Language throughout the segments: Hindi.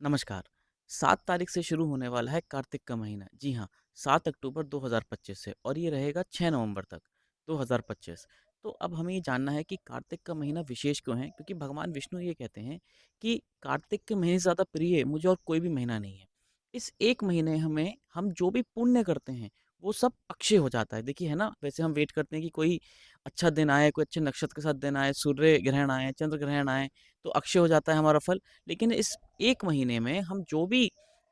नमस्कार। 7 तारीख से शुरू होने वाला है कार्तिक का महीना। जी हाँ, 7 अक्टूबर 2025 से और ये रहेगा 6 नवंबर तक 2025। तो अब हमें ये जानना है कि कार्तिक का महीना विशेष क्यों है? क्योंकि भगवान विष्णु ये कहते हैं कि कार्तिक के महीने से ज़्यादा प्रिय मुझे और कोई भी महीना नहीं है। इस एक महीने हमें हम जो भी पुण्य करते हैं, वो सब अक्षय हो जाता है। देखिए है ना, वैसे हम वेट करते हैं कि कोई अच्छा दिन आए, कोई अच्छे नक्षत्र के साथ दिन आए, सूर्य ग्रहण आए, चंद्र ग्रहण आए, तो अक्षय हो जाता है हमारा फल। लेकिन इस 1 महीने में हम जो भी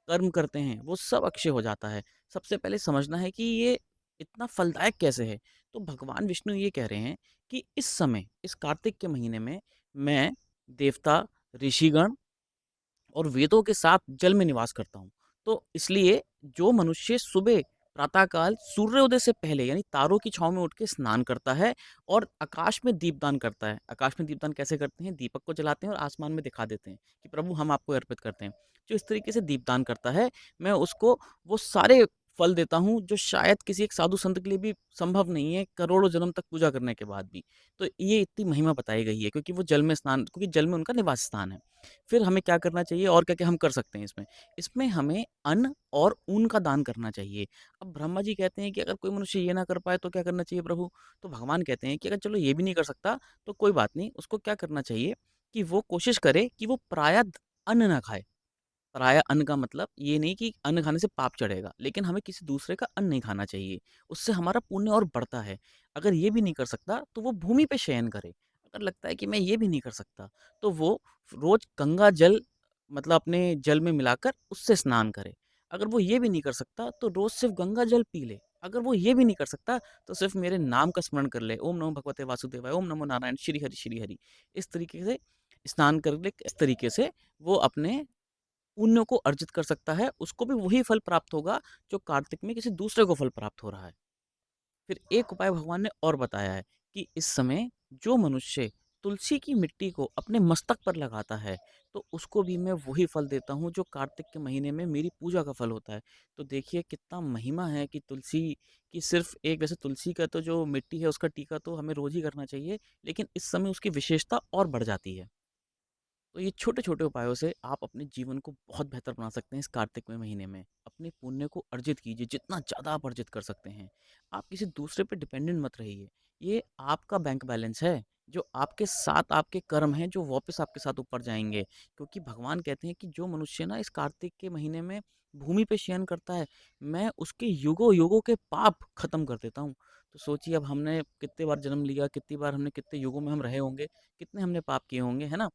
कर्म करते हैं, वो सब अक्षय हो जाता है। सबसे पहले समझना है कि ये इतना फलदायक कैसे है? तो भगवान विष्णु ये कह रहे हैं कि इस समय, इस कार्तिक के महीने में मैं, देवता, ऋषिगण और वेदों के साथ जल में निवास करता हूँ। तो इसलिए जो मनुष्य सुबह प्रातः काल सूर्योदय से पहले यानी तारों की छाँव में उठ के स्नान करता है और आकाश में दीपदान करता है। आकाश में दीपदान कैसे करते हैं? दीपक को जलाते हैं और आसमान में दिखा देते हैं कि प्रभु हम आपको अर्पित करते हैं। जो इस तरीके से दीपदान करता है, मैं उसको वो सारे फल देता हूँ जो शायद किसी एक साधु संत के लिए भी संभव नहीं है, करोड़ों जन्म तक पूजा करने के बाद भी। तो ये इतनी महिमा बताई गई है क्योंकि वो जल में स्नान क्योंकि जल में उनका निवास स्थान है। फिर हमें क्या करना चाहिए और क्या-क्या हम कर सकते हैं इसमें? इसमें हमें अन्न और ऊन का दान करना चाहिए। अब ब्रह्मा जी कहते हैं कि अगर कोई मनुष्य ये ना कर पाए तो क्या करना चाहिए प्रभु? तो भगवान कहते हैं कि अगर चलो ये भी नहीं कर सकता तो कोई बात नहीं, उसको क्या करना चाहिए कि वो कोशिश करे कि वो पराया अन्न ना खाए। पराया अन्न का मतलब ये नहीं कि अन्न खाने से पाप चढ़ेगा, लेकिन हमें किसी दूसरे का अन्न नहीं खाना चाहिए। उससे हमारा पुण्य और बढ़ता है। अगर ये भी नहीं कर सकता, तो वो भूमि पे शयन करे। अगर लगता है कि मैं ये भी नहीं कर सकता, तो वो रोज़ गंगा जल मतलब अपने जल में मिलाकर उससे स्नान करे। अगर वो ये भी नहीं कर सकता, तो रोज़ सिर्फ़ गंगा जल पी ले। अगर वो ये भी नहीं कर सकता, तो सिर्फ़ मेरे नाम का स्मरण कर ले। ओम नमो भगवते वासुदेवाय, ओम नमो नारायण, श्री हरि, श्री हरि। इस तरीके से स्नान कर ले, इस तरीके से वो अपने पुण्य को अर्जित कर सकता है, उसको भी वही फल प्राप्त होगा जो कार्तिक में किसी दूसरे को फल प्राप्त हो रहा है। फिर एक उपाय भगवान ने और बताया है कि इस समय जो मनुष्य तुलसी की मिट्टी को अपने मस्तक पर लगाता है, तो उसको भी मैं वही फल देता हूँ जो कार्तिक के महीने में मेरी पूजा का फल होता है। तो देखिए कितना महिमा है कि तुलसी की सिर्फ़ एक वैसे तुलसी का तो जो मिट्टी है उसका टीका तो हमें रोज़ ही करना चाहिए, लेकिन इस समय उसकी विशेषता और बढ़ जाती है। तो ये छोटे-छोटे उपायों से आप अपने जीवन को बहुत बेहतर बना सकते हैं इस कार्तिक में महीने में। अपने पुण्य को अर्जित कीजिए, जितना ज़्यादा आप अर्जित कर सकते हैं। आप किसी दूसरे पे डिपेंडेंट मत रहिए। ये आपका बैंक बैलेंस है, जो आपके साथ आपके कर्म हैं, जो वापस आपके साथ ऊपर जाएँगे। क्योंकि भगवान कहते हैं कि जो मनुष्य ना इस कार्तिक के महीने में भूमि पे शयन करता है, मैं उसके युगों-युगों के पाप खत्म कर देता हूँ। तो सोचिए अब हमने कितने बार जन्म लिया, कितनी बार हमने कितने युगों में हम रहे होंगे, कितने हमने पाप किए होंगे, है ना?